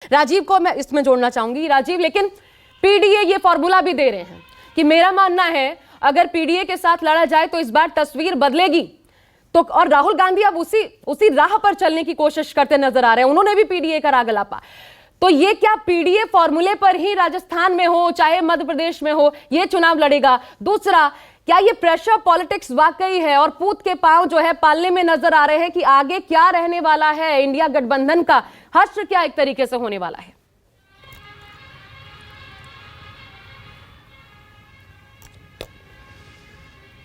राजीव को मैं इसमें जोड़ना चाहूंगी। राजीव, लेकिन पीडीए ये फॉर्मूला भी दे रहे हैं कि मेरा मानना है अगर पीडीए के साथ लड़ा जाए तो इस बार तस्वीर बदलेगी। तो और राहुल गांधी अब उसी राह पर चलने की कोशिश करते नजर आ रहे हैं। उन्होंने भी पीडीए का राग अलापा। तो ये क्या पीडीए फॉर्मूले पर ही राजस्थान में हो चाहे मध्य प्रदेश में हो ये चुनाव लड़ेगा? दूसरा, क्या ये प्रेशर पॉलिटिक्स वाकई है और पूत के पांव जो है पालने में नजर आ रहे हैं कि आगे क्या रहने वाला है इंडिया गठबंधन का हश्र क्या एक तरीके से होने वाला है?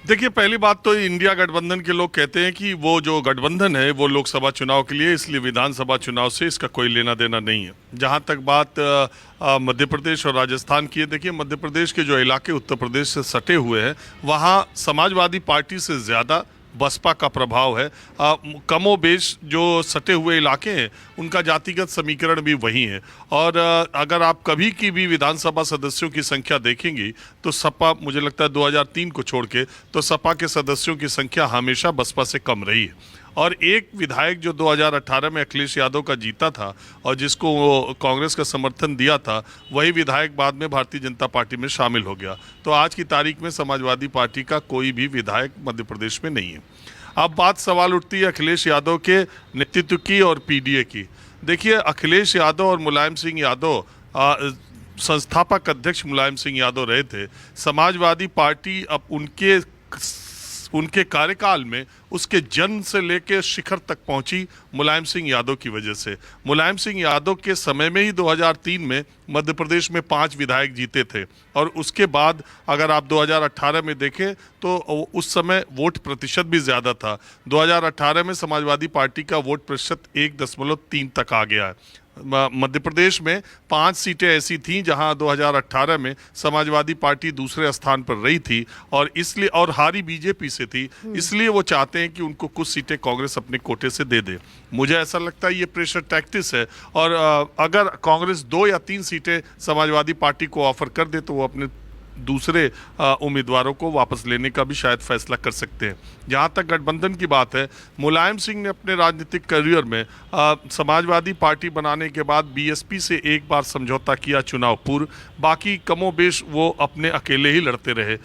देखिए, पहली बात तो इंडिया गठबंधन के लोग कहते हैं कि वो जो गठबंधन है वो लोकसभा चुनाव के लिए, इसलिए विधानसभा चुनाव से इसका कोई लेना देना नहीं है। जहां तक बात मध्य प्रदेश और राजस्थान की है, देखिए मध्य प्रदेश के जो इलाके उत्तर प्रदेश से सटे हुए हैं वहां समाजवादी पार्टी से ज़्यादा बसपा का प्रभाव है। कमोबेश जो सटे हुए इलाके हैं उनका जातिगत समीकरण भी वही है। और अगर आप कभी की भी विधानसभा सदस्यों की संख्या देखेंगी तो सपा, मुझे लगता है 2003 को छोड़ के, तो सपा के सदस्यों की संख्या हमेशा बसपा से कम रही है। और एक विधायक जो 2018 में अखिलेश यादव का जीता था और जिसको कांग्रेस का समर्थन दिया था, वही विधायक बाद में भारतीय जनता पार्टी में शामिल हो गया। तो आज की तारीख में समाजवादी पार्टी का कोई भी विधायक मध्य प्रदेश में नहीं है। अब बात सवाल उठती है अखिलेश यादव के नेतृत्व की और पीडीए की। देखिए, अखिलेश यादव और मुलायम सिंह यादव, संस्थापक अध्यक्ष मुलायम सिंह यादव रहे थे। समाजवादी पार्टी अब उनके कार्यकाल में उसके जन्म से लेकर शिखर तक पहुंची मुलायम सिंह यादव की वजह से। मुलायम सिंह यादव के समय में ही 2003 में मध्य प्रदेश में 5 विधायक जीते थे। और उसके बाद अगर आप 2018 में देखें तो उस समय वोट प्रतिशत भी ज़्यादा था। 2018 में समाजवादी पार्टी का वोट प्रतिशत 1.3 तक आ गया है। मध्य प्रदेश में 5 सीटें ऐसी थीं जहां 2018 में समाजवादी पार्टी दूसरे स्थान पर रही थी और इसलिए, और हारी बीजेपी से थी, इसलिए वो चाहते हैं कि उनको कुछ सीटें कांग्रेस अपने कोटे से दे दे। मुझे ऐसा लगता है ये प्रेशर टैक्टिस है। और अगर कांग्रेस 2 या 3 सीटें समाजवादी पार्टी को ऑफर कर दे तो वो अपने दूसरे उम्मीदवारों को वापस लेने का भी शायद फैसला कर सकते हैं। जहाँ तक गठबंधन की बात है, मुलायम सिंह ने अपने राजनीतिक करियर में समाजवादी पार्टी बनाने के बाद बीएसपी से एक बार समझौता किया चुनाव पूर्व, बाकी कमोबेश वो अपने अकेले ही लड़ते रहे।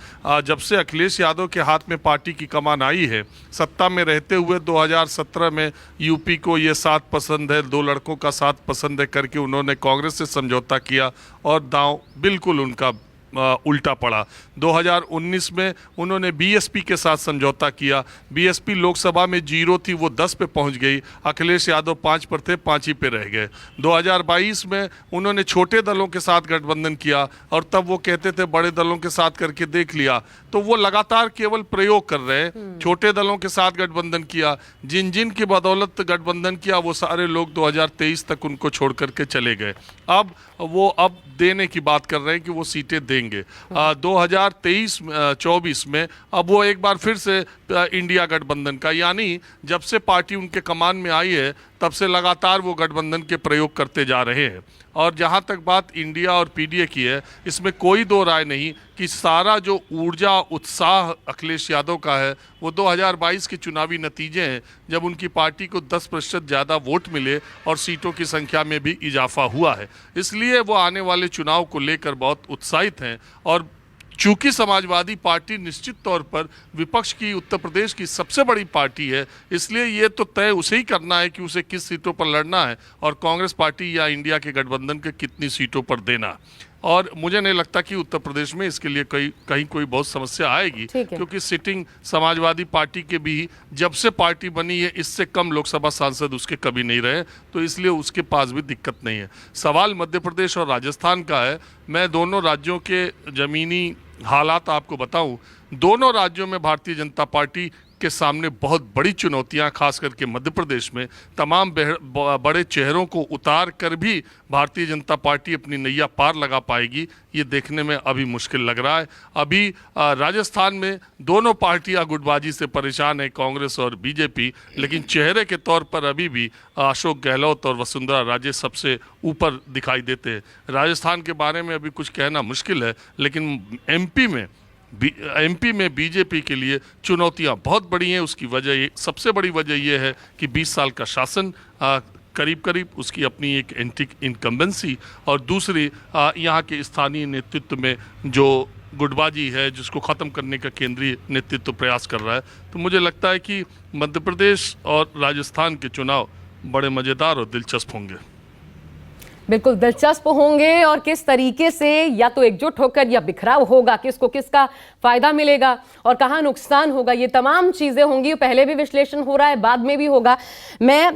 जब से अखिलेश यादव के हाथ में पार्टी की कमान आई है, सत्ता में रहते हुए 2017 में यूपी को ये साथ पसंद है, 2 लड़कों का साथ पसंद है करके उन्होंने कांग्रेस से समझौता किया और दांव बिल्कुल उनका उल्टा पड़ा। 2019 में उन्होंने बीएसपी के साथ समझौता किया। बीएसपी लोकसभा में 0 थी, वो 10 पे पहुंच गई। अखिलेश यादव 5 पर थे, 5 ही पे रह गए। 2022 में उन्होंने छोटे दलों के साथ गठबंधन किया और तब वो कहते थे बड़े दलों के साथ करके देख लिया। तो वो लगातार केवल प्रयोग कर रहे हैं। छोटे दलों के साथ गठबंधन किया, जिन जिन की बदौलत गठबंधन किया वो सारे लोग 2023 तक उनको छोड़ करके चले गए। अब वो देने की बात कर रहे हैं कि वो सीटें देंगे 2023-24 में। अब वो एक बार फिर से इंडिया गठबंधन का, यानी जब से पार्टी उनके कमान में आई है तब से लगातार वो गठबंधन के प्रयोग करते जा रहे हैं। और जहाँ तक बात इंडिया और पीडीए की है, इसमें कोई दो राय नहीं कि सारा जो ऊर्जा उत्साह अखिलेश यादव का है वो 2022 के चुनावी नतीजे हैं, जब उनकी पार्टी को 10% ज़्यादा वोट मिले और सीटों की संख्या में भी इजाफा हुआ है। इसलिए वो आने वाले चुनाव को लेकर बहुत उत्साहित हैं। और चूंकि समाजवादी पार्टी निश्चित तौर पर विपक्ष की उत्तर प्रदेश की सबसे बड़ी पार्टी है, इसलिए ये तो तय उसे ही करना है कि उसे किस सीटों पर लड़ना है और कांग्रेस पार्टी या इंडिया के गठबंधन के कितनी सीटों पर देना। और मुझे नहीं लगता कि उत्तर प्रदेश में इसके लिए कहीं कोई बहुत समस्या आएगी, क्योंकि सिटिंग समाजवादी पार्टी के भी जब से पार्टी बनी है इससे कम लोकसभा सांसद उसके कभी नहीं रहे, तो इसलिए उसके पास भी दिक्कत नहीं है। सवाल मध्य प्रदेश और राजस्थान का है। मैं दोनों राज्यों के ज़मीनी हालात आपको बताऊं, दोनों राज्यों में भारतीय जनता पार्टी के सामने बहुत बड़ी चुनौतियां, खास करके मध्य प्रदेश में तमाम बड़े चेहरों को उतार कर भी भारतीय जनता पार्टी अपनी नैया पार लगा पाएगी, ये देखने में अभी मुश्किल लग रहा है। अभी राजस्थान में दोनों पार्टियां गुटबाजी से परेशान है, कांग्रेस और बीजेपी, लेकिन चेहरे के तौर पर अभी भी अशोक गहलोत और वसुंधरा राजे सबसे ऊपर दिखाई देते हैं। राजस्थान के बारे में अभी कुछ कहना मुश्किल है, लेकिन एमपी में बीजेपी के लिए चुनौतियां बहुत बड़ी हैं। उसकी वजह, सबसे बड़ी वजह यह है कि 20 साल का शासन करीब करीब उसकी अपनी एक एंटी इनकम्बेंसी और दूसरी यहाँ के स्थानीय नेतृत्व में जो गुटबाजी है जिसको ख़त्म करने का केंद्रीय नेतृत्व प्रयास कर रहा है। तो मुझे लगता है कि मध्य प्रदेश और राजस्थान के चुनाव बड़े मज़ेदार और दिलचस्प होंगे। बिल्कुल दिलचस्प होंगे, और किस तरीके से या तो एकजुट होकर या बिखराव होगा, किसको किसका फायदा मिलेगा और कहां नुकसान होगा, ये तमाम चीजें होंगी। पहले भी विश्लेषण हो रहा है, बाद में भी होगा। मैं